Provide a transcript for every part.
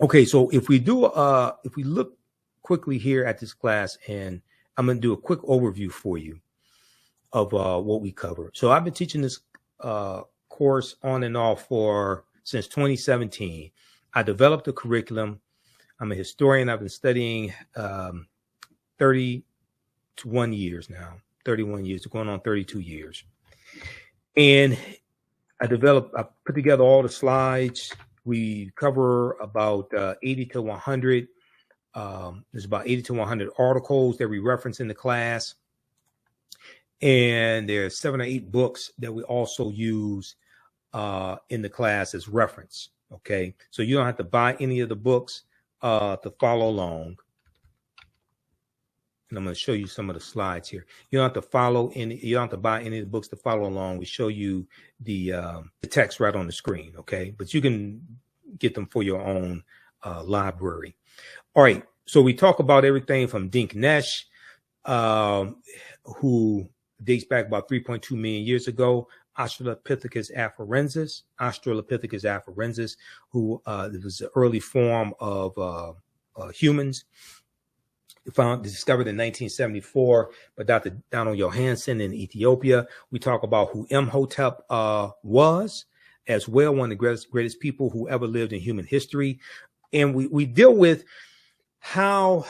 Okay, so if we look quickly here at this class, and I'm going to do a quick overview for you of what we cover. So I've been teaching this course on and off since 2017. I developed a curriculum. I'm a historian. I've been studying 31 years now, 31 years, going on 32 years. And I put together all the slides. We cover about 80 to 100. There's about 80 to 100 articles that we reference in the class. And there's 7 or 8 books that we also use in the class as reference. Okay, so you don't have to buy any of the books to follow along. And I'm going to show you some of the slides here. You don't have to buy any of the books to follow along. We show you the text right on the screen. Okay, but you can get them for your own library. All right, so we talk about everything from Dinknesh, who dates back about 3.2 million years ago. Australopithecus afarensis, who was the early form of humans. Discovered in 1974 by Dr. Donald Johansen in Ethiopia. We talk about who Imhotep was as well, one of the greatest people who ever lived in human history. And we deal with how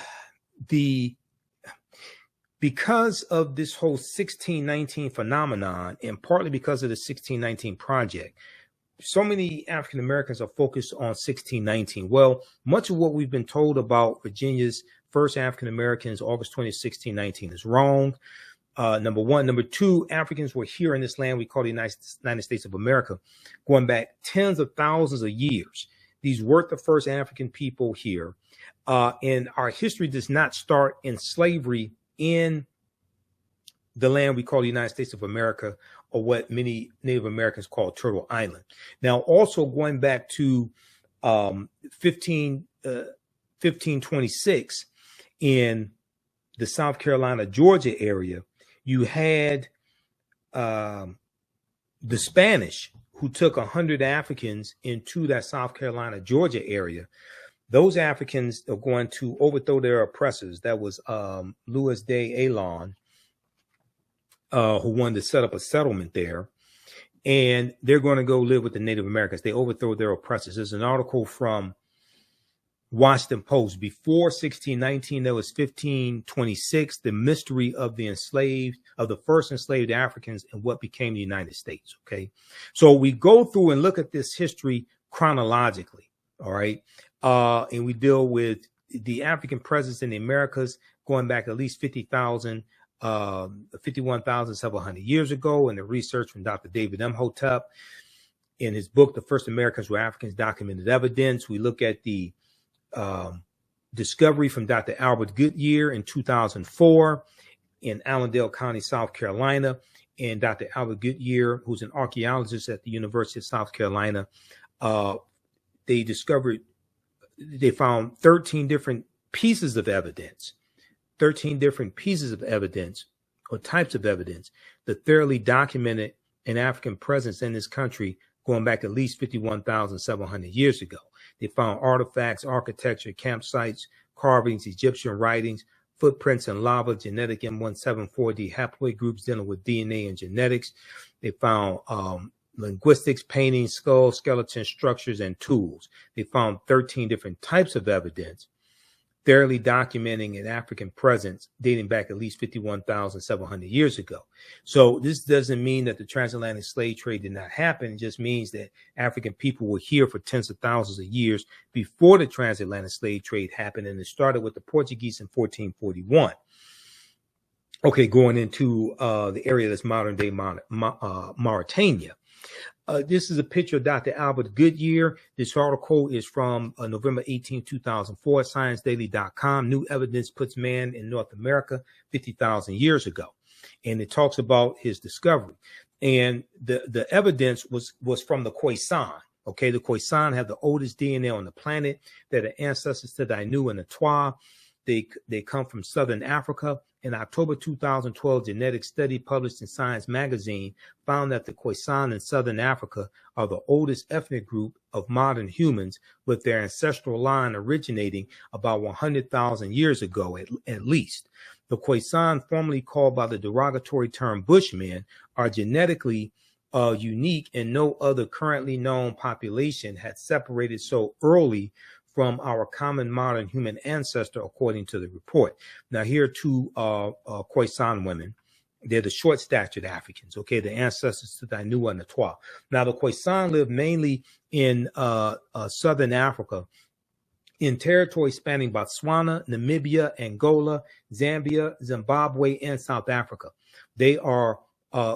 because of this whole 1619 phenomenon, and partly because of the 1619 project, so many African Americans are focused on 1619. Well, much of what we've been told about Virginia's first African Americans, August 20, 1619, is wrong. Number one. Number two, Africans were here in this land we call the United States of America, going back tens of thousands of years. These weren't the first African people here. And our history does not start in slavery in the land we call the United States of America, or what many Native Americans call Turtle Island. Now, also going back to 1526 in the South Carolina, Georgia area, you had the Spanish who took 100 Africans into that South Carolina, Georgia area. Those Africans are going to overthrow their oppressors. That was Louis de Alon, who wanted to set up a settlement there. And they're going to go live with the Native Americans. They overthrow their oppressors. There's an article from Washington Post. Before 1619, there was 1526, the mystery of the first enslaved Africans and what became the United States. Okay. So we go through and look at this history chronologically. All right. And we deal with the African presence in the Americas going back at least 51,700 years ago, and the research from Dr. David Imhotep in his book, The First Americans Were Africans, Documented Evidence. We look at the discovery from Dr. Albert Goodyear in 2004 in Allendale County, South Carolina. And Dr. Albert Goodyear, who's an archaeologist at the University of South Carolina, they found 13 different pieces of evidence, 13 different pieces of evidence or types of evidence that thoroughly documented an African presence in this country going back at least 51,700 years ago. They found artifacts, architecture, campsites, carvings, Egyptian writings, footprints in lava, genetic M174D haploid groups dealing with DNA and genetics. They found linguistics, paintings, skulls, skeletons, structures, and tools. They found 13 different types of evidence, thoroughly documenting an African presence dating back at least 51,700 years ago. So this doesn't mean that the transatlantic slave trade did not happen. It just means that African people were here for tens of thousands of years before the transatlantic slave trade happened, and it started with the Portuguese in 1441. Okay, going into the area that's modern-day Mauritania. This is a picture of Dr. Albert Goodyear. This article is from November 18, 2004, ScienceDaily.com. New evidence puts man in North America 50,000 years ago. And it talks about his discovery. And the evidence was from the Khoisan. Okay, the Khoisan have the oldest DNA on the planet. They're the ancestors to the Ainu and the Twa. They come from Southern Africa, an October 2012 genetic study published in Science magazine found that the Khoisan in southern Africa are the oldest ethnic group of modern humans, with their ancestral line originating about 100,000 years ago at least. The Khoisan, formerly called by the derogatory term Bushmen, are genetically unique, and no other currently known population had separated so early from our common modern human ancestor, according to the report. Now, here are two Khoisan women. They're the short-statured Africans, okay, the ancestors to the Ainua and the Twa. Now, the Khoisan live mainly in southern Africa, in territory spanning Botswana, Namibia, Angola, Zambia, Zimbabwe, and South Africa. They are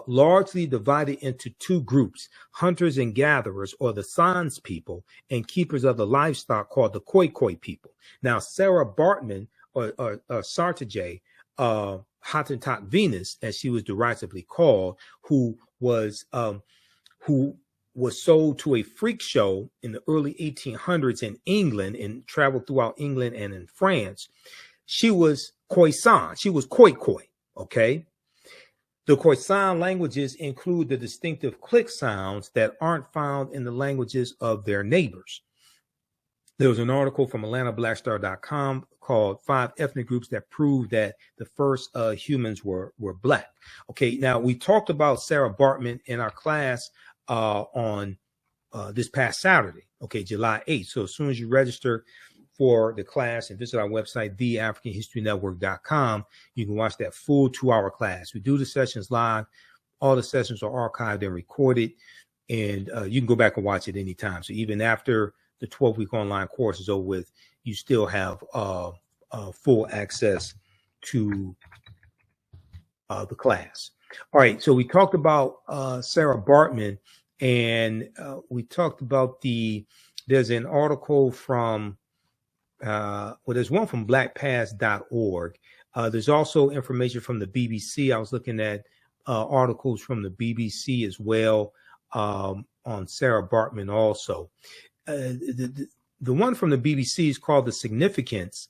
largely divided into two groups: hunters and gatherers, or the Sans people, and keepers of the livestock, called the Khoi people. Now, Sarah Baartman, or Sartije, Hottentot Venus, as she was derisively called, who was sold to a freak show in the early 1800s in England and traveled throughout England and in France. She was Khoisan. She was Khoi, okay? The Khoisan languages include the distinctive click sounds that aren't found in the languages of their neighbors. There was an article from AtlantaBlackStar.com called 5 Ethnic Groups That Prove That the First Humans Were Black. Okay, now we talked about Sarah Baartman in our class on this past Saturday, okay, July 8th. So as soon as you register for the class and visit our website, theafricanhistorynetwork.com, you can watch that full 2-hour class. We do the sessions live. All the sessions are archived and recorded, and you can go back and watch it anytime. So even after the 12-week online course is over with, you still have full access to the class. All right, so we talked about Sarah Baartman, and we talked about there's an article from, there's one from blackpast.org. There's also information from the BBC. I was looking at articles from the BBC as well on Sarah Baartman also. The one from the BBC is called The Significance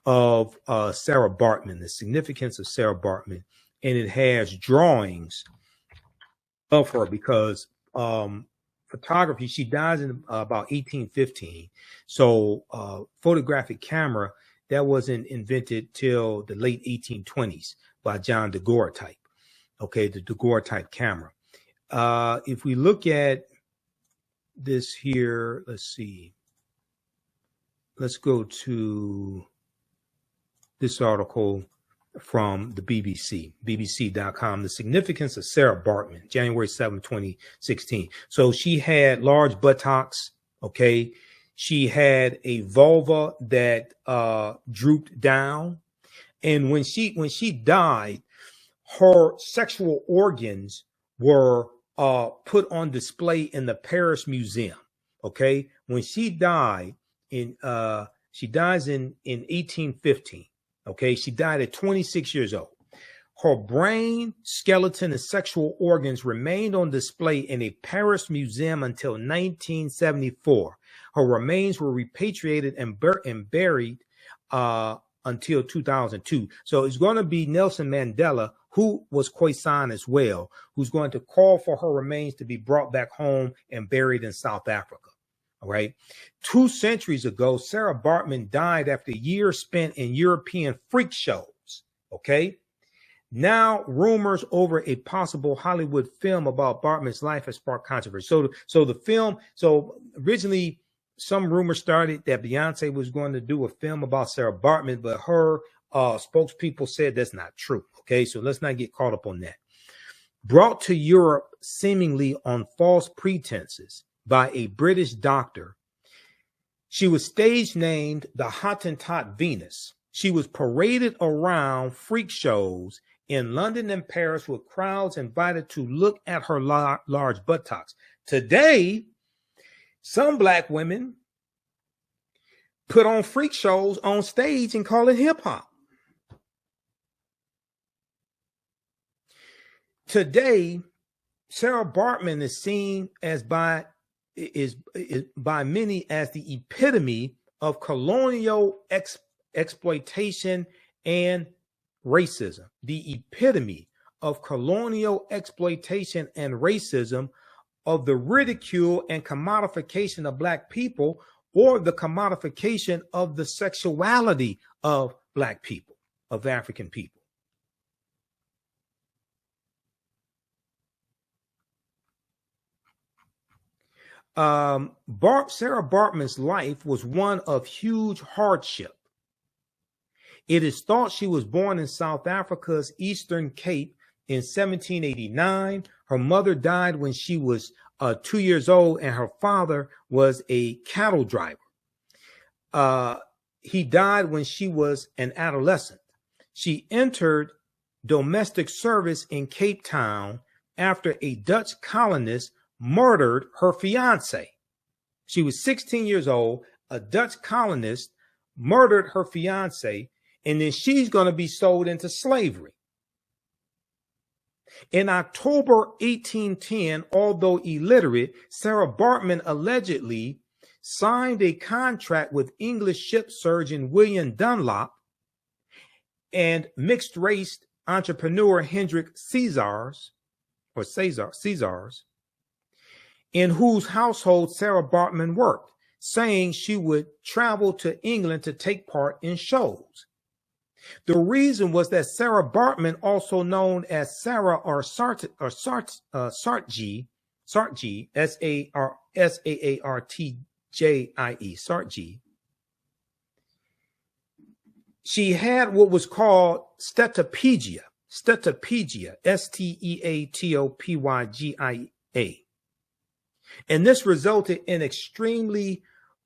of Sarah Baartman, the significance of Sarah Baartman. And it has drawings of her because photography, she dies in about 1815. So photographic camera, that wasn't invented till the late 1820s by John daguerreotype. Okay, the daguerreotype camera. If we look at this here, let's see. Let's go to this article from the BBC, bbc.com, The Significance of Sarah Baartman, January 7, 2016. So she had large buttocks, okay? She had a vulva that drooped down. And when she died, her sexual organs were put on display in the Paris Museum, okay? When she died, she dies in 1815. Okay, she died at 26 years old. Her brain, skeleton, and sexual organs remained on display in a Paris museum until 1974. Her remains were repatriated and buried until 2002. So it's going to be Nelson Mandela, who was Khoisan as well, who's going to call for her remains to be brought back home and buried in South Africa. All right. 2 centuries ago, Sarah Baartman died after years spent in European freak shows. Okay. Now, rumors over a possible Hollywood film about Baartman's life has sparked controversy. So the film, originally some rumors started that Beyonce was going to do a film about Sarah Baartman, but her spokespeople said that's not true. Okay. So let's not get caught up on that. Brought to Europe seemingly on false pretenses by a British doctor, she was stage named the Hottentot Venus. She was paraded around freak shows in London and Paris with crowds invited to look at her large buttocks. Today, some black women put on freak shows on stage and call it hip hop. Today, Sarah Baartman is seen as by many as the epitome of colonial exploitation and racism, the epitome of colonial exploitation and racism, of the ridicule and commodification of Black people, or the commodification of the sexuality of Black people, of African people. Sarah Baartman's life was one of huge hardship. It is thought she was born in South Africa's Eastern Cape in 1789. Her mother died when she was 2 years old, and her father was a cattle driver. He died when she was an adolescent. She entered domestic service in Cape Town after a Dutch colonist murdered her fiance. She was 16 years old. A Dutch colonist murdered her fiance, and then she's going to be sold into slavery. In October 1810, although illiterate, Sarah Baartman allegedly signed a contract with English ship surgeon William Dunlop and mixed-race entrepreneur Hendrik Caesars, in whose household Sarah Baartman worked, saying she would travel to England to take part in shows. The reason was that Sarah Baartman, also known as Sarah or Sartji, S-A-A-R-T-J-I-E, Sartji, she had what was called stetopygia, S-T-E-A-T-O-P-Y-G-I-A. And this resulted in extremely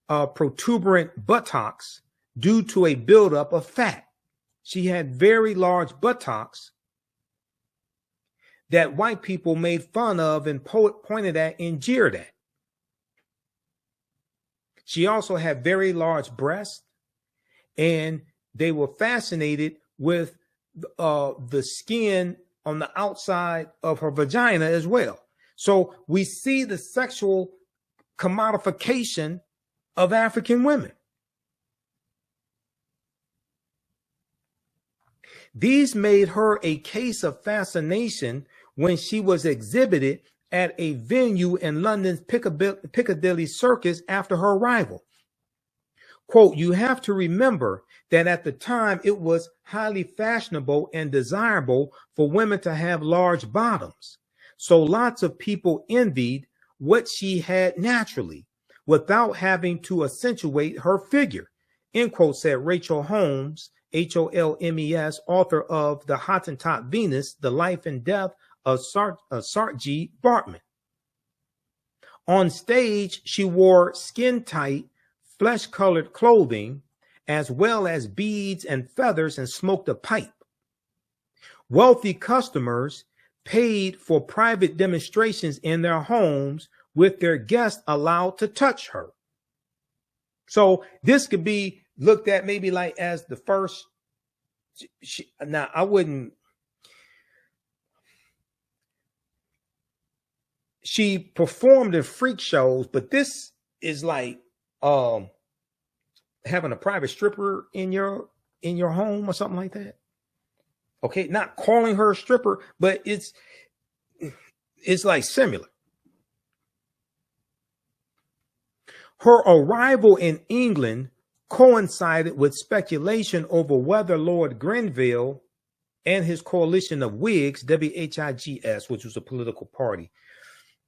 protuberant buttocks due to a buildup of fat. She had very large buttocks that white people made fun of and pointed at and jeered at. She also had very large breasts, and they were fascinated with the skin on the outside of her vagina as well. So we see the sexual commodification of African women. These made her a case of fascination when she was exhibited at a venue in London's Piccadilly Circus after her arrival. Quote, "You have to remember that at the time it was highly fashionable and desirable for women to have large bottoms. So lots of people envied what she had naturally without having to accentuate her figure," end quote, said Rachel Holmes, Holmes, author of The Hottentot Venus, The Life and Death of Sartji Baartman. On stage, she wore skin-tight, flesh-colored clothing, as well as beads and feathers, and smoked a pipe. Wealthy customers paid for private demonstrations in their homes, with their guests allowed to touch her. So this could be looked at maybe like as the first. Now, I wouldn't. She performed in freak shows, but this is like having a private stripper in your home or something like that. Okay, not calling her a stripper, but it's like similar. Her arrival in England coincided with speculation over whether Lord Grenville and his coalition of Whigs, W-H-I-G-S, which was a political party,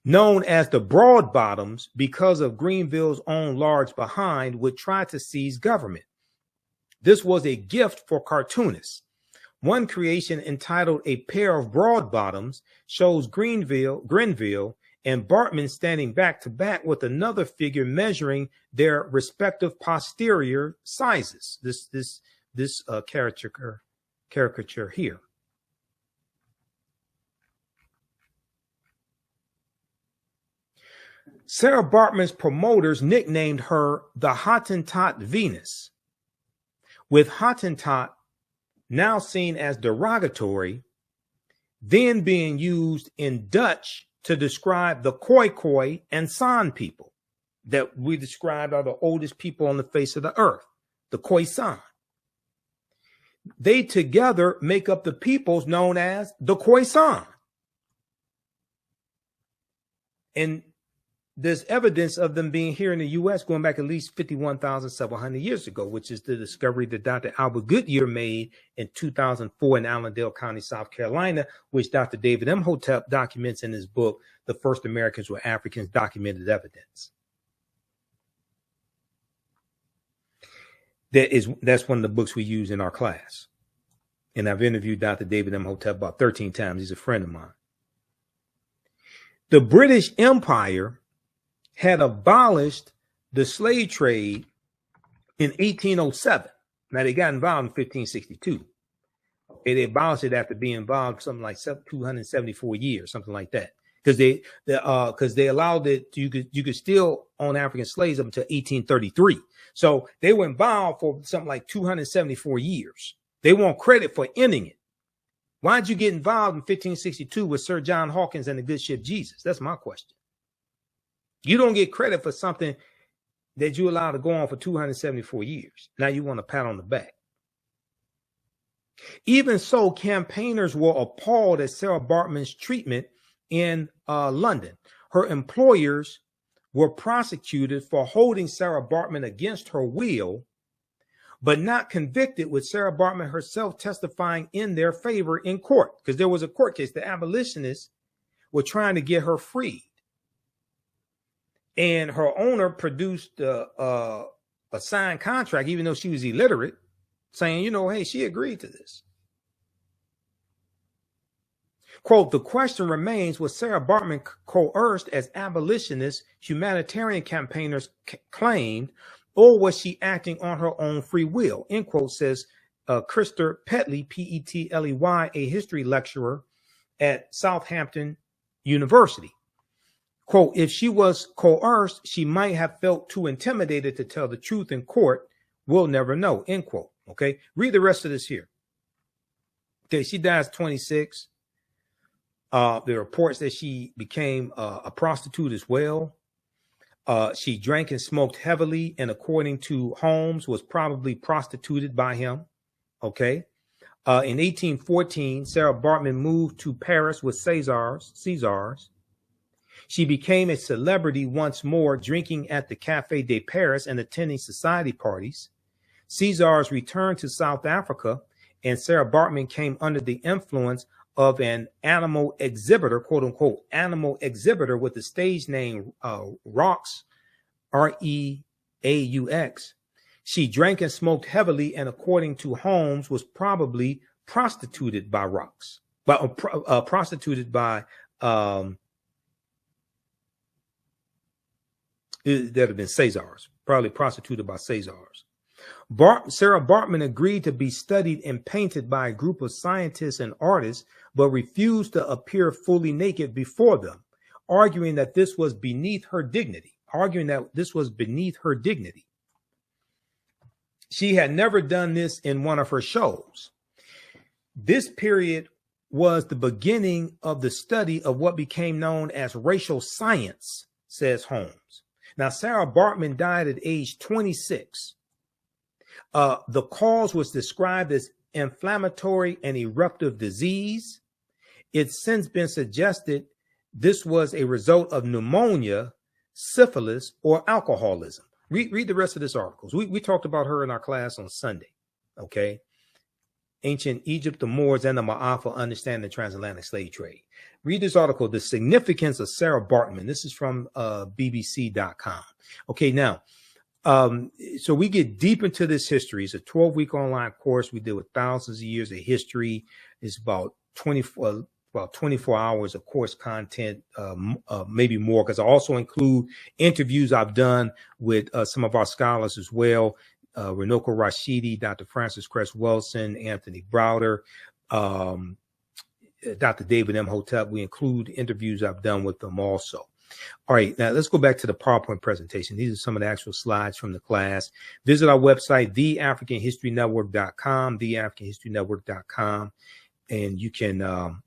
known as the Broadbottoms because of Grenville's own large behind, would try to seize government. This was a gift for cartoonists. One creation, entitled A Pair of Broadbottoms, shows Grenville and Baartman standing back to back with another figure measuring their respective posterior sizes. This caricature here. Sarah Baartman's promoters nicknamed her the Hottentot Venus, with Hottentot now seen as derogatory, then being used in Dutch to describe the Khoi and San people that we described are the oldest people on the face of the earth, the Khoisan. they together make up the peoples known as the Khoisan. And there's evidence of them being here in the U.S. going back at least 51,700 years ago, which is the discovery that Dr. Albert Goodyear made in 2004 in Allendale County, South Carolina, which Dr. David Imhotep documents in his book, The First Americans Were Africans, Documented Evidence. That's one of the books we use in our class. And I've interviewed Dr. David Imhotep about 13 times. He's a friend of mine. The British Empire had abolished the slave trade in 1807. Now, they got involved in 1562. They abolished it after being involved something like 274 years, something like that. Because they allowed it, you could still own African slaves up until 1833. So they were involved for something like 274 years. They want credit for ending it. Why did you get involved in 1562 with Sir John Hawkins and the good ship Jesus? That's my question. You don't get credit for something that you allowed to go on for 274 years. Now you want a pat on the back. Even so, campaigners were appalled at Sarah Baartman's treatment in London. Her employers were prosecuted for holding Sarah Baartman against her will, but not convicted, with Sarah Baartman herself testifying in their favor in court, because there was a court case. The abolitionists were trying to get her freed. And her owner produced a signed contract, even though she was illiterate, saying, you know, hey, she agreed to this. Quote, the question remains, was Sarah Baartman coerced as abolitionists, humanitarian campaigners claimed, or was she acting on her own free will? End quote, says Krister Petley, P-E-T-L-E-Y, a history lecturer at Southampton University. Quote, if she was coerced, she might have felt too intimidated to tell the truth in court. We'll never know, end quote. Okay, read the rest of this here. Okay, she dies 26. There are reports that she became a prostitute as well. She drank and smoked heavily, and according to Holmes, was probably prostituted by him. Okay. In 1814, Sarah Baartman moved to Paris with Caesars. She became a celebrity once more, drinking at the Café de Paris and attending society parties. Caesars returned to South Africa, and Sarah Baartman came under the influence of an animal exhibitor, quote unquote, animal exhibitor with the stage name Raux, R-E-A-U-X. She drank and smoked heavily, and according to Holmes, was probably prostituted by Raux, but prostituted by that have been Caesars, probably prostituted by Caesars. Sarah Baartman agreed to be studied and painted by a group of scientists and artists, but refused to appear fully naked before them, arguing that this was beneath her dignity. She had never done this in one of her shows. This period was the beginning of the study of what became known as racial science, says Holmes. Now, Sarah Baartman died at age 26. The cause was described as inflammatory and eruptive disease. It's since been suggested this was a result of pneumonia, syphilis, or alcoholism. Read the rest of this article. We talked about her in our class on Sunday. Okay. Ancient Egypt, the Moors, and the Ma'afa understand the transatlantic slave trade. Read this article, The Significance of Sarah Baartman. This is from BBC.com. Okay, now, so we get deep into this history. It's a 12-week online course. We deal with thousands of years of history. It's about 24 hours of course content, maybe more, because I also include interviews I've done with some of our scholars as well. Renoko Rashidi, Dr. Francis Cress Wilson, Anthony Browder, Dr. David Imhotep. We include interviews I've done with them also. All right, now let's go back to the PowerPoint presentation. These are some of the actual slides from the class. Visit our website, theafricanhistorynetwork.com, theafricanhistorynetwork.com, and you can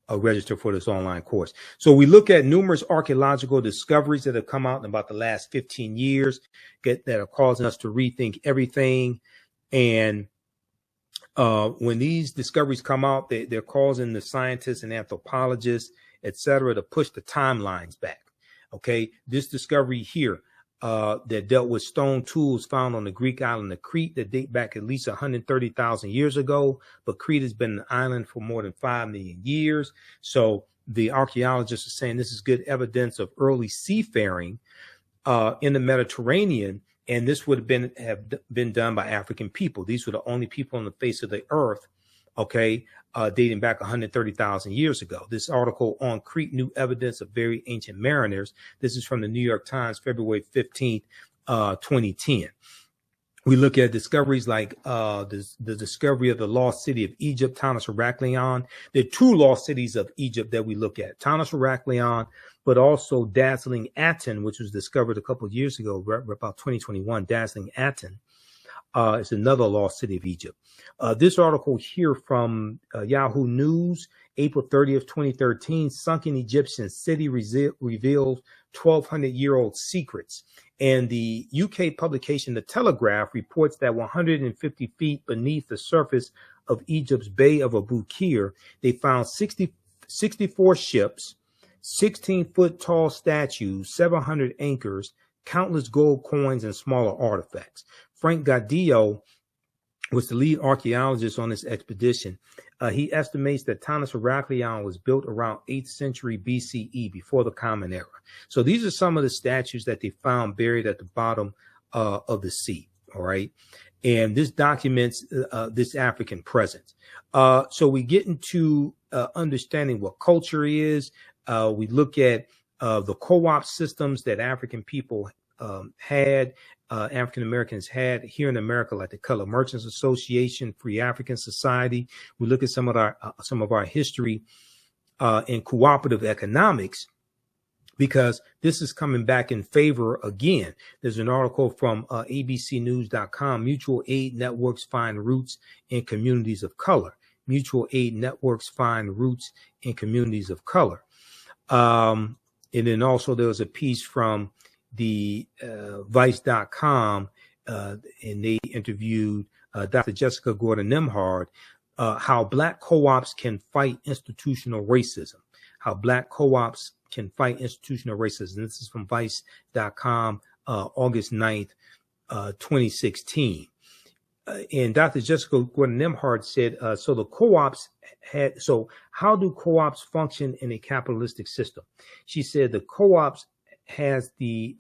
register for this online course. So we look at numerous archaeological discoveries that have come out in about the last 15 years that are causing us to rethink everything. And When these discoveries come out, they're causing the scientists and anthropologists, etc., to push the timelines back. Okay, this discovery here that dealt with stone tools found on the Greek island of Crete that date back at least 130,000 years ago, but Crete has been an island for more than 5 million years. So the archaeologists are saying this is good evidence of early seafaring in the Mediterranean, and this would have been done by African people. These were the only people on the face of the earth, okay, dating back 130,000 years ago. This article on Crete, new evidence of very ancient mariners. This is from the New York Times, February 15th, 2010. We look at discoveries like the discovery of the lost city of Egypt, Tanis Heraklion. There are 2 lost cities of Egypt that we look at, Tanis Heraklion, but also Dazzling Aten, which was discovered a couple of years ago, about 2021. Dazzling Aten is another lost city of Egypt. This article here from Yahoo News, April 30th, 2013, sunken Egyptian city reveals 1,200-year-old secrets. And the UK publication, The Telegraph, reports that 150 feet beneath the surface of Egypt's Bay of Abu Qir, they found 64 ships, 16-foot tall statues, 700 anchors, countless gold coins, and smaller artifacts. Frank Gaudillo was the lead archaeologist on this expedition. He estimates that Tanis Heraklion was built around 8th century BCE, before the Common Era. So these are some of the statues that they found buried at the bottom of the sea. All right. And this documents this African presence. So we get into understanding what culture is. We look at the co-op systems that African people had, African Americans had here in America, like the Color Merchants Association, Free African Society. We look at some of our history in cooperative economics, because this is coming back in favor again. There's an article from abcnews.com, Mutual Aid Networks Find Roots in Communities of Color. Mutual Aid Networks Find Roots in Communities of Color. And then also there was a piece from the Vice.com, and they interviewed Dr. Jessica Gordon-Nemhard, how Black co-ops can fight institutional racism. How Black co-ops can fight institutional racism. This is from Vice.com, August 9th, 2016. And Dr. Jessica Gordon-Nemhard said, so the co-ops had, so how do co-ops function in a capitalistic system? She said the co-ops has the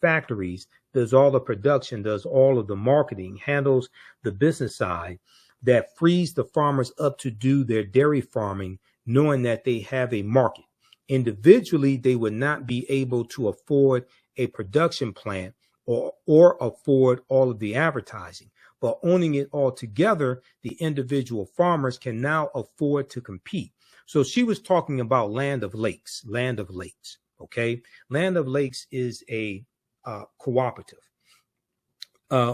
factories, does all the production, does all of the marketing, handles the business side, that frees the farmers up to do their dairy farming, knowing that they have a market. Individually, they would not be able to afford a production plant or afford all of the advertising. But owning it all together, the individual farmers can now afford to compete. So she was talking about Land of Lakes. Okay, Land of Lakes is a cooperative.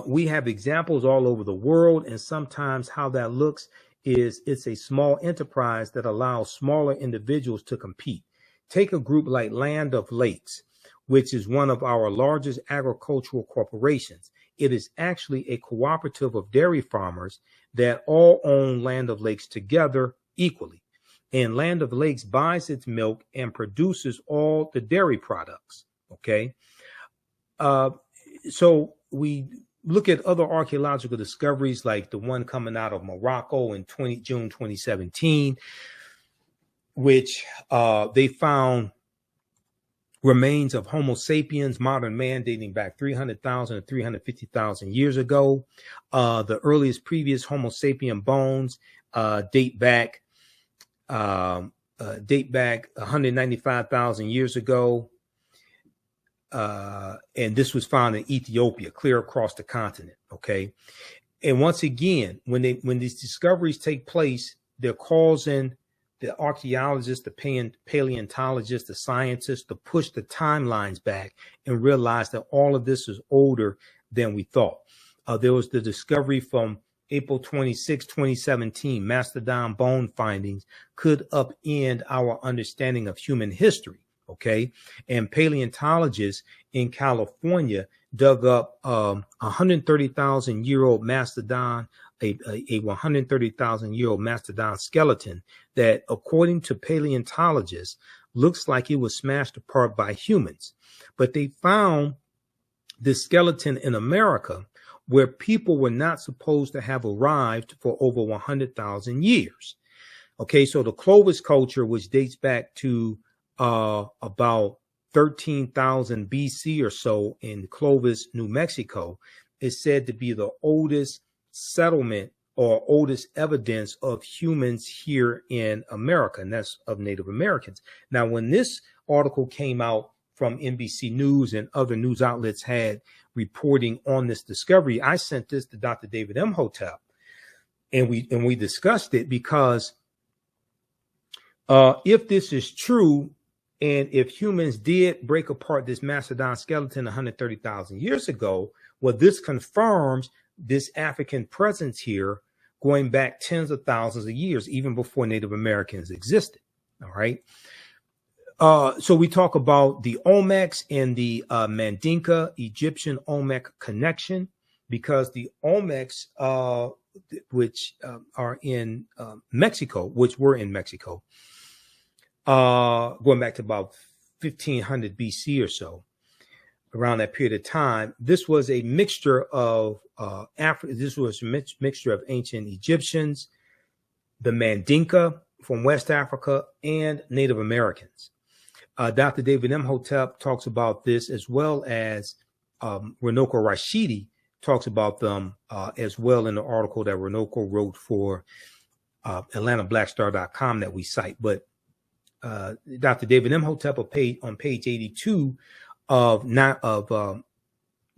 We have examples all over the world, and sometimes how that looks is it's a small enterprise that allows smaller individuals to compete. Take a group like Land of Lakes, which is one of our largest agricultural corporations. It is actually a cooperative of dairy farmers that all own Land of Lakes together equally. And Land of Lakes buys its milk and produces all the dairy products. Okay. So we look at other archaeological discoveries, like the one coming out of Morocco in June 2017, which they found remains of Homo sapiens, modern man, dating back 300,000 to 350,000 years ago. The earliest previous Homo sapien bones date back 195,000 years ago. And this was found in Ethiopia, clear across the continent. Okay. And once again, when these discoveries take place, they're causing the archaeologists, the paleontologists, the scientists to push the timelines back and realize that all of this is older than we thought. There was the discovery from April 26, 2017, mastodon bone findings could upend our understanding of human history. Okay. And paleontologists in California dug up 130,000-year-old mastodon, a 130,000-year-old mastodon skeleton that, according to paleontologists, looks like it was smashed apart by humans. But they found this skeleton in America where people were not supposed to have arrived for over 100,000 years. Okay, so the Clovis culture, which dates back to about 13,000 BC or so in Clovis, New Mexico, is said to be the oldest settlement or oldest evidence of humans here in America, and that's of Native Americans. Now, when this article came out from NBC News and other news outlets had reporting on this discovery, I sent this to Dr. David Imhotep, and we discussed it because if this is true, and if humans did break apart this mastodon skeleton 130,000 years ago, well, this confirms this African presence here going back tens of thousands of years, even before Native Americans existed. All right. So we talk about the Olmecs and the Mandinka Egyptian Olmec connection, because the Olmecs, which are in Mexico, which were in Mexico, going back to about 1500 BC or so, around that period of time, this was a mixture of this was a mixture of ancient Egyptians, the Mandinka from West Africa, and Native Americans. Dr. David Imhotep talks about this, as well as Runoko Rashidi talks about them as well in the article that Runoko wrote for AtlantaBlackStar.com that we cite. But Dr. David Imhotep on page 82 of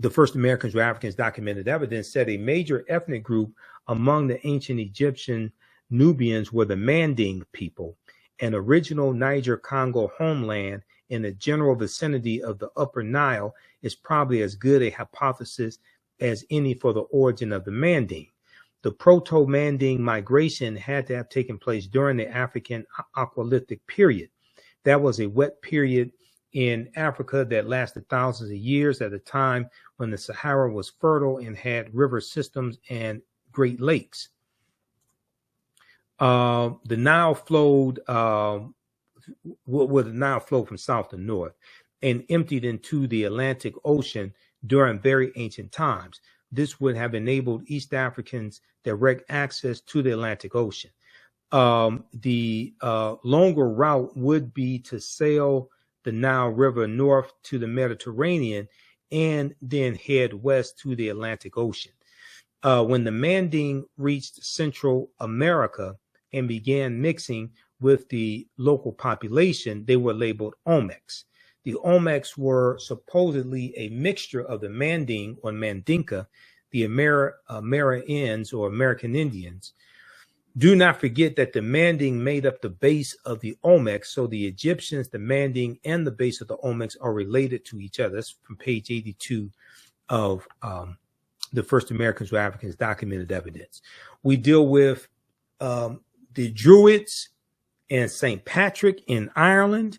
the First Americans or Africans Documented Evidence said a major ethnic group among the ancient Egyptian Nubians were the Manding people, an original Niger-Congo homeland in the general vicinity of the Upper Nile is probably as good a hypothesis as any for the origin of the Manding. The Proto-Manding migration had to have taken place during the African Aqualithic period. That was a wet period in Africa that lasted thousands of years, at a time when the Sahara was fertile and had river systems and great lakes. The Nile flowed, the Nile flowed from south to north and emptied into the Atlantic Ocean during very ancient times. This would have enabled East Africans direct access to the Atlantic Ocean. The longer route would be to sail the Nile River north to the Mediterranean and then head west to the Atlantic Ocean. When the Manding reached Central America and began mixing with the local population, they were labeled Olmecs. The Olmecs were supposedly a mixture of the Manding or Mandinka, the Americans or American Indians. Do not forget that the Manding made up the base of the Olmecs, so the Egyptians, the Manding, and the base of the Olmecs are related to each other. That's from page 82 of the First Americans or Africans Documented Evidence. We deal with the Druids and St. Patrick in Ireland,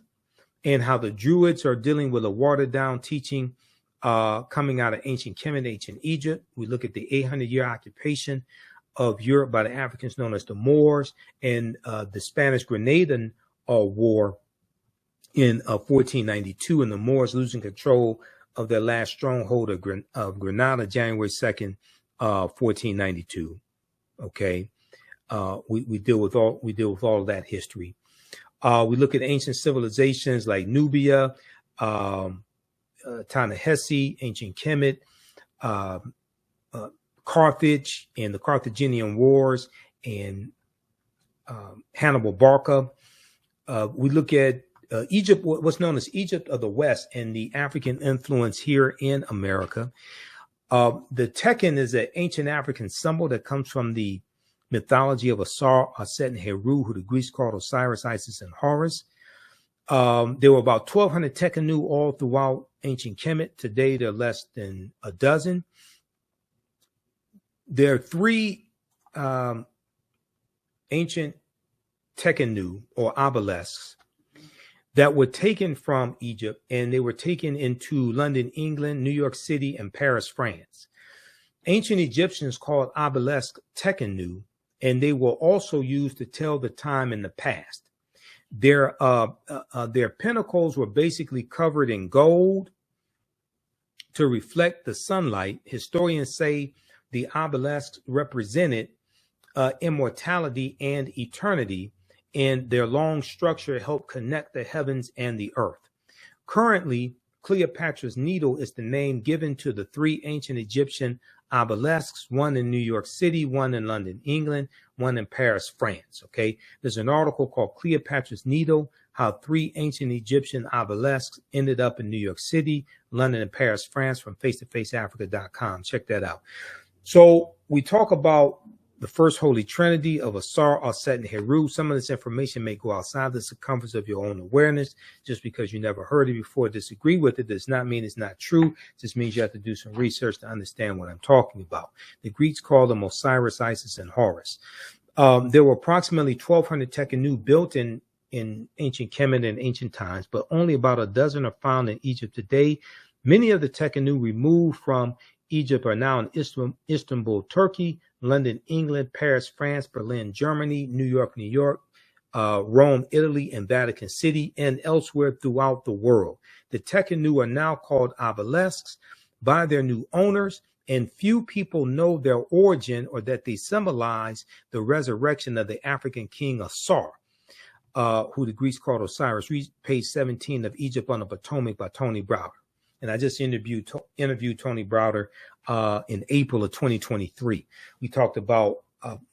and how the Druids are dealing with a watered-down teaching coming out of ancient Kemet, ancient Egypt. We look at the 800-year occupation of Europe by the Africans known as the Moors, and the Spanish Grenadan War in 1492, and the Moors losing control of their last stronghold of Granada, January 2nd, 1492. Okay, we deal with all of that history. We look at ancient civilizations like Nubia, Ta-Nehisi, ancient Kemet, Carthage and the Carthaginian Wars, and Hannibal Barca. We look at Egypt, what's known as Egypt of the West, and the African influence here in America. The Tekhen is an ancient African symbol that comes from the mythology of Asar, Auset, and Heru, who the Greeks called Osiris, Isis, and Horus. There were about 1,200 Tekhenu all throughout ancient Kemet. Today, there are less than a dozen. There are three ancient Tekhenu or obelisks that were taken from Egypt, and they were taken into London, England, New York City, and Paris, France. Ancient Egyptians called obelisks Tekhen, and they were also used to tell the time in the past. Their pinnacles were basically covered in gold to reflect the sunlight. Historians say the obelisks represented immortality and eternity, and their long structure helped connect the heavens and the earth. Currently, Cleopatra's Needle is the name given to the three ancient Egyptian obelisks, one in New York City, one in London, England, one in Paris, France. Okay, there's an article called Cleopatra's Needle, how three ancient Egyptian obelisks ended up in New York City, London, and Paris, France, from face-to-faceafrica.com. Check that out. So we talk about the first Holy Trinity of Asar, Auset, and Heru. Some of this information may go outside the circumference of your own awareness. Just because you never heard it before, disagree with it, does not mean it's not true. It just means you have to do some research to understand what I'm talking about. The Greeks called them Osiris, Isis, and Horus. There were approximately 1,200 Tekhen built in ancient Kemet in ancient times, but only about a dozen are found in Egypt today. Many of the Tekhen removed from Egypt are now in Istanbul, Turkey, London, England, Paris, France, Berlin, Germany, New York, Rome, Italy, and Vatican City, and elsewhere throughout the world. The Tekhen are now called obelisks by their new owners, and few people know their origin or that they symbolize the resurrection of the African king Asar, who the Greeks called Osiris. Read page 17 of Egypt on the Potomac by Tony Browder. And I just interviewed Tony Browder in April of 2023. We talked about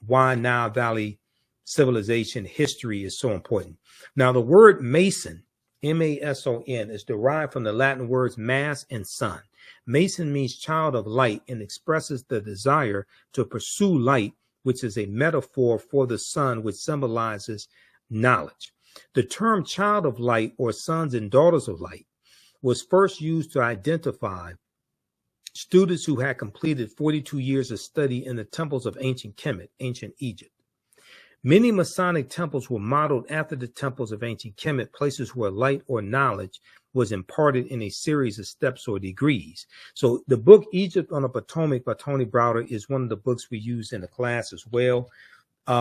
why Nile Valley civilization history is so important. Now, the word Mason, M-A-S-O-N, is derived from the Latin words mass and sun. Mason means child of light and expresses the desire to pursue light, which is a metaphor for the sun, which symbolizes knowledge. The term child of light, or sons and daughters of light, was first used to identify students who had completed 42 years of study in the temples of ancient Kemet, ancient Egypt. Many Masonic temples were modeled after the temples of ancient Kemet, places where light or knowledge was imparted in a series of steps or degrees. So the book Egypt on the Potomac by Tony Browder is one of the books we use in the class as well.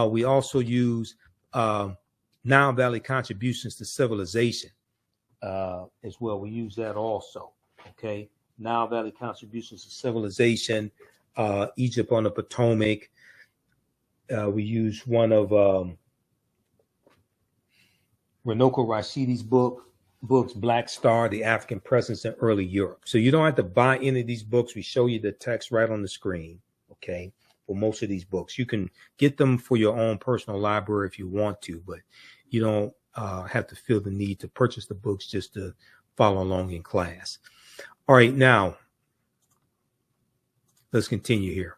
We also use Nile Valley Contributions to Civilization as well. We use that also. Okay. Nile Valley Contributions to Civilization, Egypt on the Potomac. We use one of Renoko Rashidi's books, Black Star, The African Presence in Early Europe. So you don't have to buy any of these books. We show you the text right on the screen, okay, for most of these books. You can get them for your own personal library if you want to, but you don't have to feel the need to purchase the books just to follow along in class. All right, now let's continue here.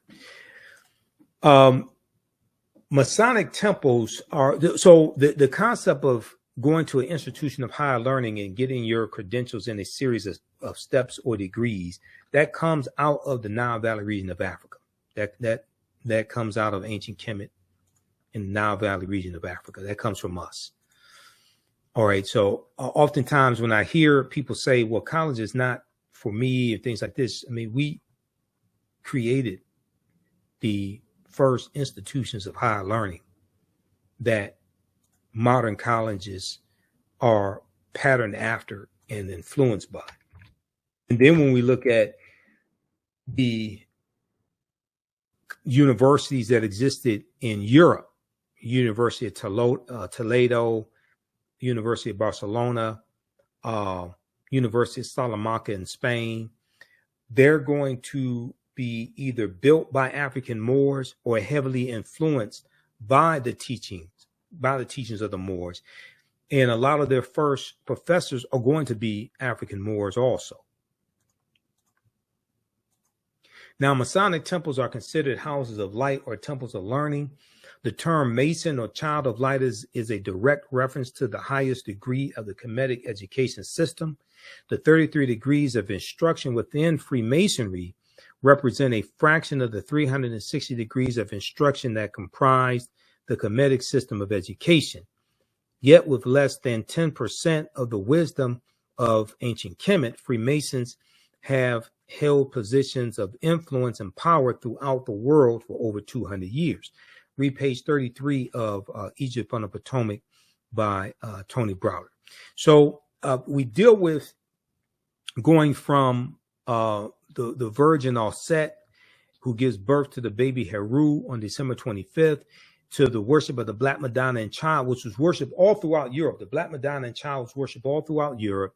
Masonic temples are, so the concept of going to an institution of higher learning and getting your credentials in a series of steps or degrees, that comes out of the Nile Valley region of Africa. That comes out of ancient Kemet in the Nile Valley region of Africa. That comes from us. All right. So oftentimes when I hear people say, well, college is not for me and things like this, I mean, we created the first institutions of higher learning that modern colleges are patterned after and influenced by. And then when we look at the universities that existed in Europe, University of Toledo, University of Barcelona, University of Salamanca in Spain, they're going to be either built by African Moors or heavily influenced by the teachings of the Moors. And a lot of their first professors are going to be African Moors also. Now, Masonic temples are considered houses of light or temples of learning. The term Mason or child of light is a direct reference to the highest degree of the Kemetic education system. The 33 degrees of instruction within Freemasonry represent a fraction of the 360 degrees of instruction that comprised the Kemetic system of education. Yet with less than 10% of the wisdom of ancient Kemet, Freemasons have held positions of influence and power throughout the world for over 200 years. Read page 33 of Egypt on the Potomac by Tony Browder. So we deal with going from the virgin Auset, who gives birth to the baby Heru on December 25th, to the worship of the Black Madonna Child, which was worshipped all throughout Europe. The Black Madonna Child was worshipped all throughout Europe.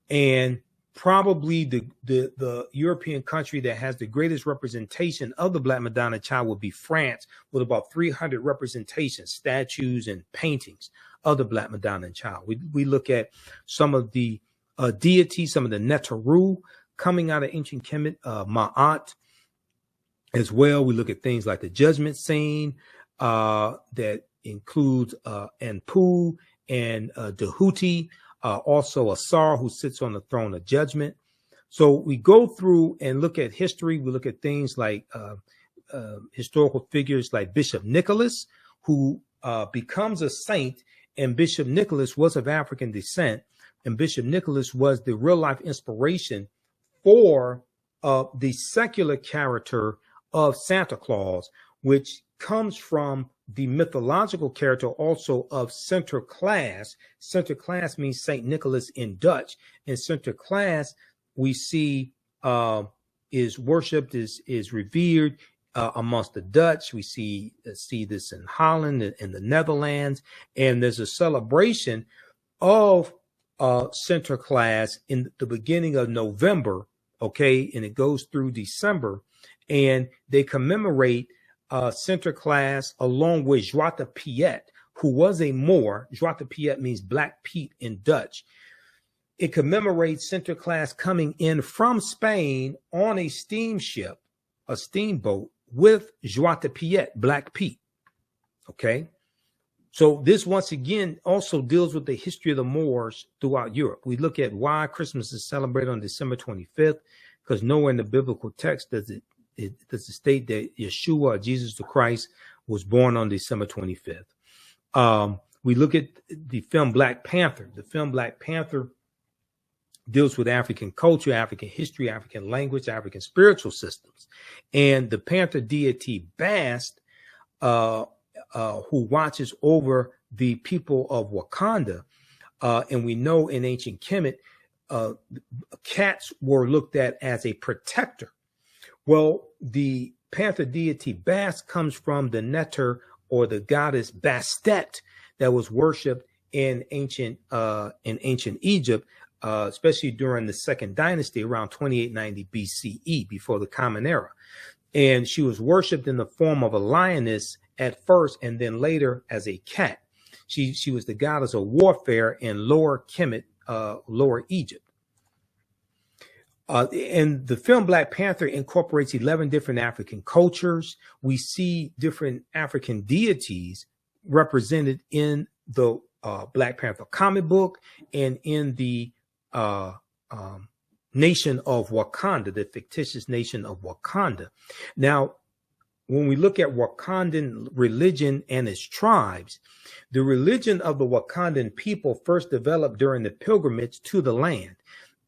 And probably the European country that has the greatest representation of the Black Madonna Child would be France, with about 300 representations, statues, and paintings of the Black Madonna Child. We look at some of the deities, some of the Netcher coming out of ancient Kemet, Ma'at as well. We look at things like the judgment scene that includes Anpu and Dahuti, also Asar, who sits on the throne of judgment. So we go through and look at history. We look at things like historical figures like Bishop Nicholas, who becomes a saint. And Bishop Nicholas was of African descent. And Bishop Nicholas was the real life inspiration for the secular character of Santa Claus, which comes from the mythological character also of Sinterklaas. Sinterklaas means Saint Nicholas in Dutch, and Sinterklaas we see is worshipped, is revered amongst the Dutch. We see this in Holland and the Netherlands, and there's a celebration of Sinterklaas in the beginning of November, okay, and it goes through December, and they commemorate Sinterklaas along with Zwarte Piet, who was a Moor. Zwarte Piet means Black Pete in Dutch. It commemorates Sinterklaas coming in from Spain on a steamship, a steamboat, with Zwarte Piet, Black Pete. Okay. So this once again also deals with the history of the Moors throughout Europe. We look at why Christmas is celebrated on December 25th, because nowhere in the biblical text does it state that Yeshua, Jesus the Christ, was born on December 25th. We look at the film Black Panther. The film Black Panther deals with African culture, African history, African language, African spiritual systems. And the Panther Deity Bast, who watches over the people of Wakanda, and we know in ancient Kemet, cats were looked at as a protector. Well, the Panther Deity Bast comes from the Netcher, or the goddess Bastet, that was worshipped in ancient Egypt, especially during the Second Dynasty around 2890 BCE, before the Common Era. And she was worshipped in the form of a lioness at first, and then later as a cat. She was the goddess of warfare in Lower Kemet, Lower Egypt. And the film Black Panther incorporates 11 different African cultures. We see different African deities represented in the Black Panther comic book and in the nation of Wakanda, the fictitious nation of Wakanda. Now, when we look at Wakandan religion and its tribes, the religion of the Wakandan people first developed during the pilgrimage to the land.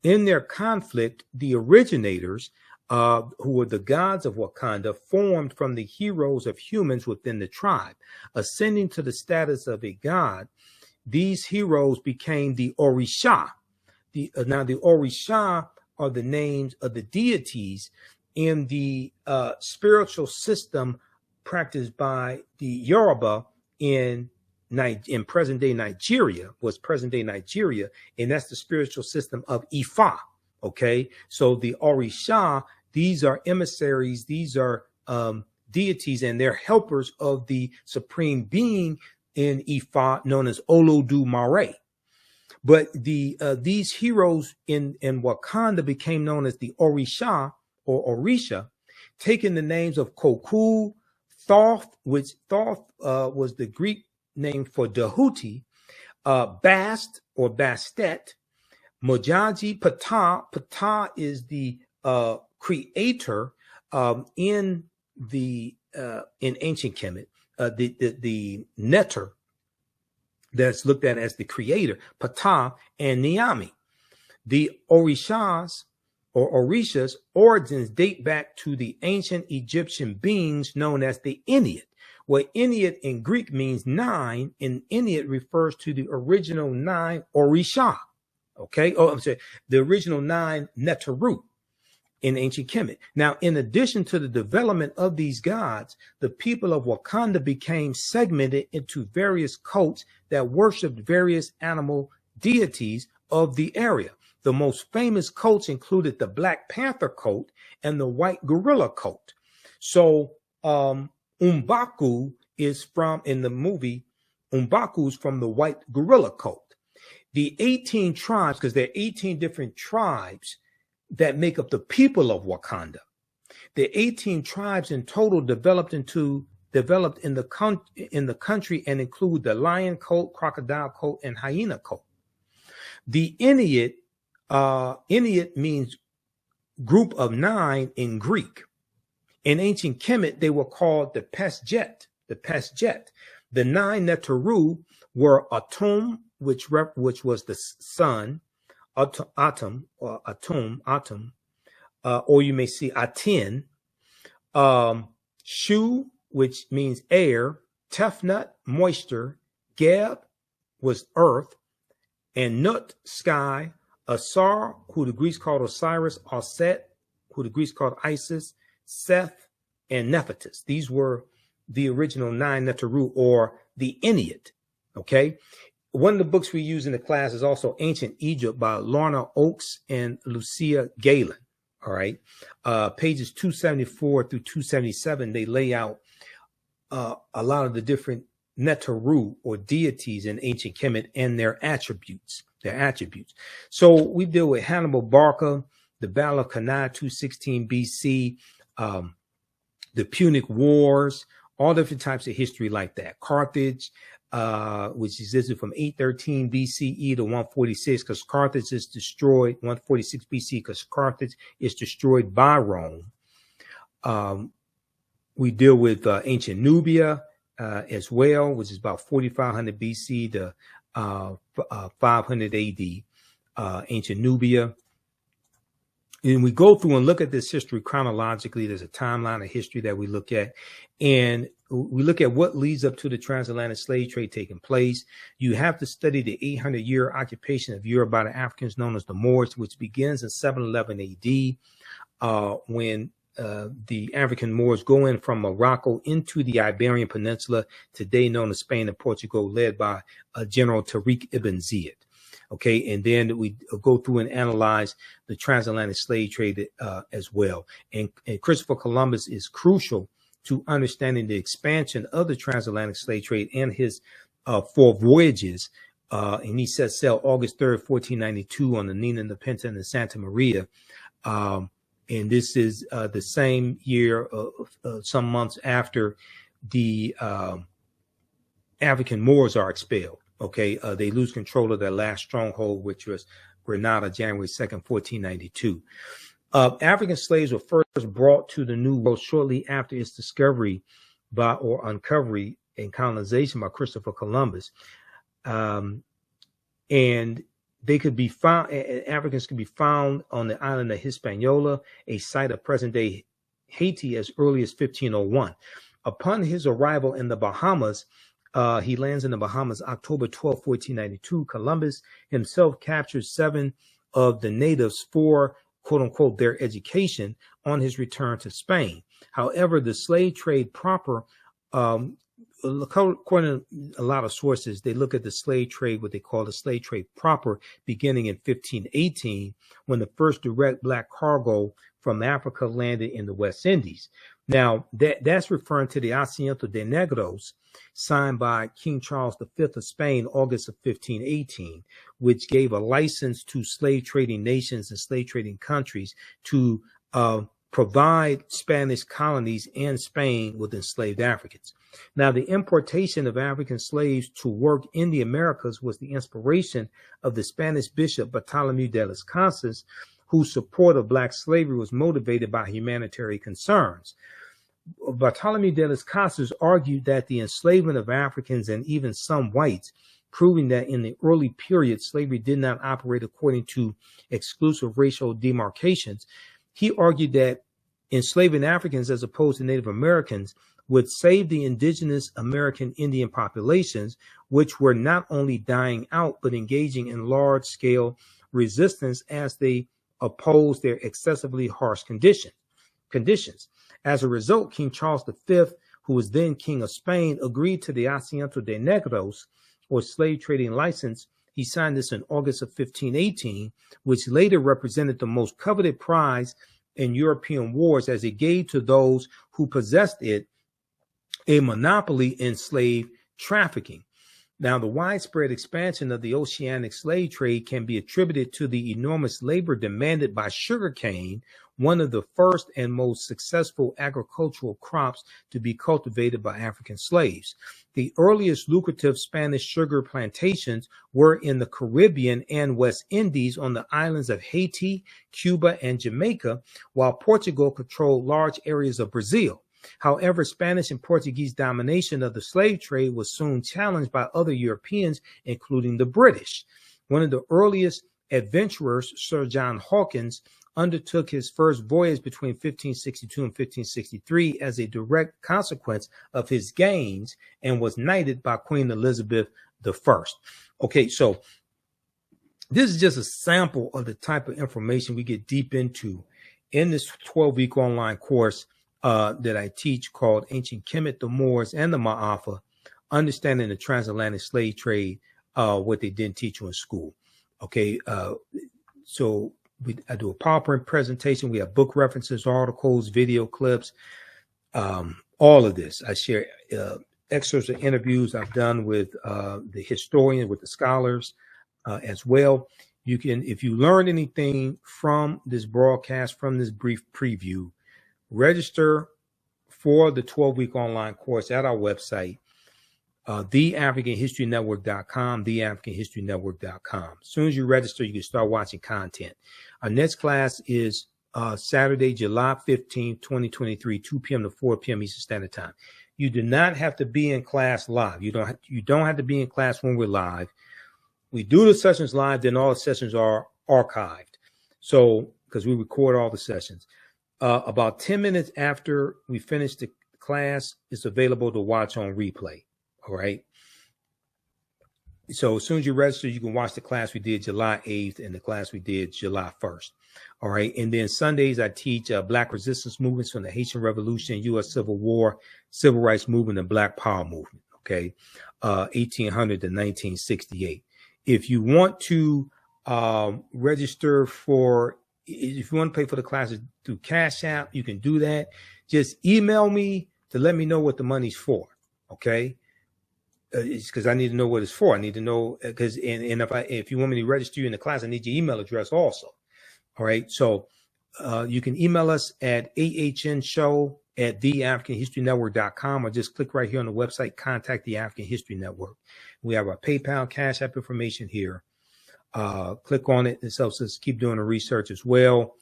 In their conflict, the originators, who were the gods of Wakanda, formed from the heroes of humans within the tribe. Ascending to the status of a god, these heroes became the Orisha. Now, the Orisha are the names of the deities in the spiritual system practiced by the Yoruba in present-day Nigeria, and that's the spiritual system of Ifa, okay? So the Orisha, these are emissaries, these are deities, and they're helpers of the supreme being in Ifa, known as Olodumare. But these heroes in Wakanda became known as the Orisha, or Orisha, taking the names of Koku, Thoth, which Thoth was the Greek name for Dahuti, Bast or Bastet, Mojaji, Ptah. Ptah is the creator in ancient Kemet. The Netcher that's looked at as the creator, Ptah and Niami. The Orishas or Orishas origins date back to the ancient Egyptian beings known as the Ennead, where Ennead in Greek means 9, and Ennead refers to the original 9 Orisha. Okay, I'm sorry, the original 9 Netteru in ancient Kemet. Now, in addition to the development of these gods, the people of Wakanda became segmented into various cults that worshipped various animal deities of the area. The most famous cults included the Black Panther cult and the White Gorilla cult. So, Umbaku is from, in the movie, Umbaku is from the White Gorilla cult. The 18 tribes, because there are 18 different tribes that make up the people of Wakanda. The 18 tribes in total developed in the country and include the lion cult, crocodile cult, and hyena cult. The Ennead, Ennead means group of 9 in Greek. In ancient Kemet, they were called the Bastet. The 9 Netteru were Atum, which was the sun, Atum, or you may see Atin, Shu, which means air, Tefnut, moisture, Geb was earth, and Nut, sky, Asar, who the Greeks called Osiris, Auset, who the Greeks called Isis, Seth, and Nephthys. These were the original 9 Netteru, or the Ennead. Okay. One of the books we use in the class is also Ancient Egypt by Lorna Oakes and Lucia Galen. All right. Pages 274 through 277, they lay out a lot of the different Netteru or deities in ancient Kemet and their attributes. So we deal with Hannibal Barca, the Battle of Cannae, 216 BC, the Punic Wars, all different types of history like that. Carthage, which existed from 813 BCE to 146, because Carthage is destroyed, 146 BC, because Carthage is destroyed by Rome. We deal with ancient Nubia as well, which is about 4500 BC to 500 AD, ancient Nubia. And we go through and look at this history chronologically. There's a timeline of history that we look at, and we look at what leads up to the transatlantic slave trade taking place. You have to study the 800-year occupation of Europe by the Africans known as the Moors, which begins in 711 AD, when the African Moors go in from Morocco into the Iberian Peninsula, today known as Spain and Portugal, led by General Tariq ibn Ziyad. Okay, and then we go through and analyze the transatlantic slave trade as well. And Christopher Columbus is crucial to understanding the expansion of the transatlantic slave trade and his 4 voyages. And he set sail August 3rd, 1492 on the Nina, the Pinta, and the Santa Maria. And this is the same year, some months after the African Moors are expelled. Okay, they lose control of their last stronghold, which was Granada, January 2nd, 1492. African slaves were first brought to the New World shortly after its discovery or uncovery and colonization by Christopher Columbus. And they could be found, Africans could be found on the island of Hispaniola, a site of present-day Haiti, as early as 1501. Upon his arrival in the Bahamas, he lands in the Bahamas October 12, 1492. Columbus himself captured 7 of the natives for, quote unquote, their education on his return to Spain. However, the slave trade proper, according to a lot of sources, they look at the slave trade, what they call the slave trade proper, beginning in 1518, when the first direct black cargo from Africa landed in the West Indies. Now, that's referring to the Asiento de Negros, signed by King Charles V of Spain, August of 1518, which gave a license to slave trading nations and slave trading countries to provide Spanish colonies and Spain with enslaved Africans. Now, the importation of African slaves to work in the Americas was the inspiration of the Spanish bishop Bartolomé de las Casas, whose support of black slavery was motivated by humanitarian concerns. Bartolomé de las Casas argued that the enslavement of Africans and even some whites proving that in the early period, slavery did not operate according to exclusive racial demarcations. He argued that enslaving Africans as opposed to Native Americans would save the indigenous American Indian populations, which were not only dying out, but engaging in large-scale resistance as they opposed their excessively harsh conditions. As a result, King Charles V, who was then King of Spain, agreed to the Asiento de Negros, or slave trading license. He signed this in August of 1518, which later represented the most coveted prize in European wars, as it gave to those who possessed it a monopoly in slave trafficking. Now, the widespread expansion of the oceanic slave trade can be attributed to the enormous labor demanded by sugarcane, one of the first and most successful agricultural crops to be cultivated by African slaves. The earliest lucrative Spanish sugar plantations were in the Caribbean and West Indies on the islands of Haiti, Cuba, and Jamaica, while Portugal controlled large areas of Brazil. However, Spanish and Portuguese domination of the slave trade was soon challenged by other Europeans, including the British. One of the earliest adventurers, Sir John Hawkins, undertook his first voyage between 1562 and 1563 as a direct consequence of his gains and was knighted by Queen Elizabeth I. Okay, so this is just a sample of the type of information we get deep into in this 12-week online course that I teach called Ancient Kemet, the Moors, and the Ma'afa, Understanding the Transatlantic Slave Trade, what they didn't teach you in school. Okay, so I do a PowerPoint presentation. We have book references, articles, video clips, all of this. I share excerpts of interviews I've done with the historian, with the scholars as well. You can, if you learned anything from this broadcast, from this brief preview, register for the 12-week online course at our website, theafricanhistorynetwork.com, theafricanhistorynetwork.com. As soon as you register, you can start watching content. Our next class is Saturday, July 15th, 2023, 2 p.m. to 4 p.m. Eastern Standard Time. You do not have to be in class live. You don't have to be in class when we're live. We do the sessions live, then all the sessions are archived. So, because we record all the sessions. About 10 minutes after we finish the class, it's available to watch on replay. All right. So as soon as you register, you can watch the class we did July 8th and the class we did July 1st. All right. And then Sundays, I teach Black resistance movements from the Haitian Revolution, U.S. Civil War, Civil Rights Movement, and Black Power Movement. Okay. 1800 to 1968. If you want to register for, if you want to pay for the classes through Cash App, you can do that. Just email me to let me know what the money's for. Okay. It's because I need to know what it's for. I need to know because if you want me to register you in the class, I need your email address also. All right. So you can email us at ahnshow@theafricanhistorynetwork.com or just click right here on the website, contact the African History Network. We have our PayPal, Cash App information here. Click on it. This helps us keep doing the research as well.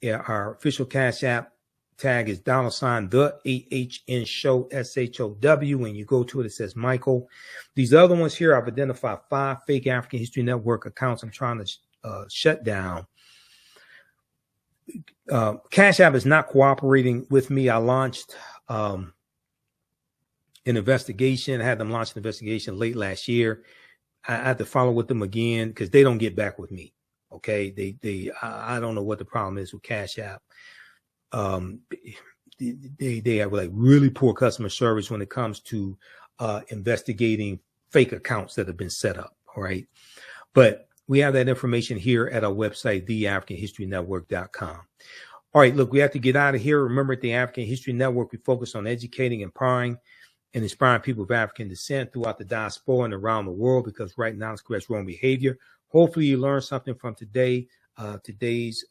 Yeah, our official Cash App tag is $ the AHN show, SHOW. When you go to it, it says Michael. These other ones here, I've identified 5 fake African History Network accounts I'm trying to shut down. Cash App is not cooperating with me. I launched an investigation. I had them launch an investigation late last year. I had to follow with them again because they don't get back with me. Okay. I don't know what the problem is with Cash App. They have like really poor customer service when it comes to investigating fake accounts that have been set up. All right. But we have that information here at our website, theafricanhistorynetwork.com. All right. Look, we have to get out of here. Remember, at the African History Network, we focus on educating, empowering, and inspiring people of African descent throughout the diaspora and around the world, because right now it's corrects wrong behavior. Hopefully you learned something from today's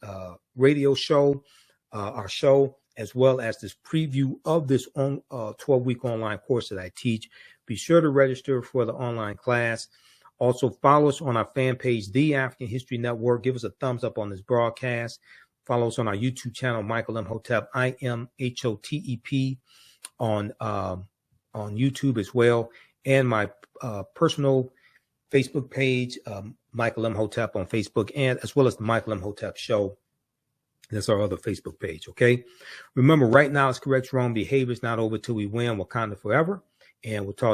radio show, our show, as well as this preview of this 12-week online course that I teach. Be sure to register for the online class. Also follow us on our fan page, The African History Network. Give us a thumbs up on this broadcast. Follow us on our YouTube channel, Michael Imhotep, IMHOTEP, on YouTube as well, and my personal Facebook page, Michael Imhotep on Facebook, and as well as the Michael Imhotep Show. That's our other Facebook page, okay? Remember, right now it's correct wrong behavior. It's not over till we win. Wakanda forever. And we'll talk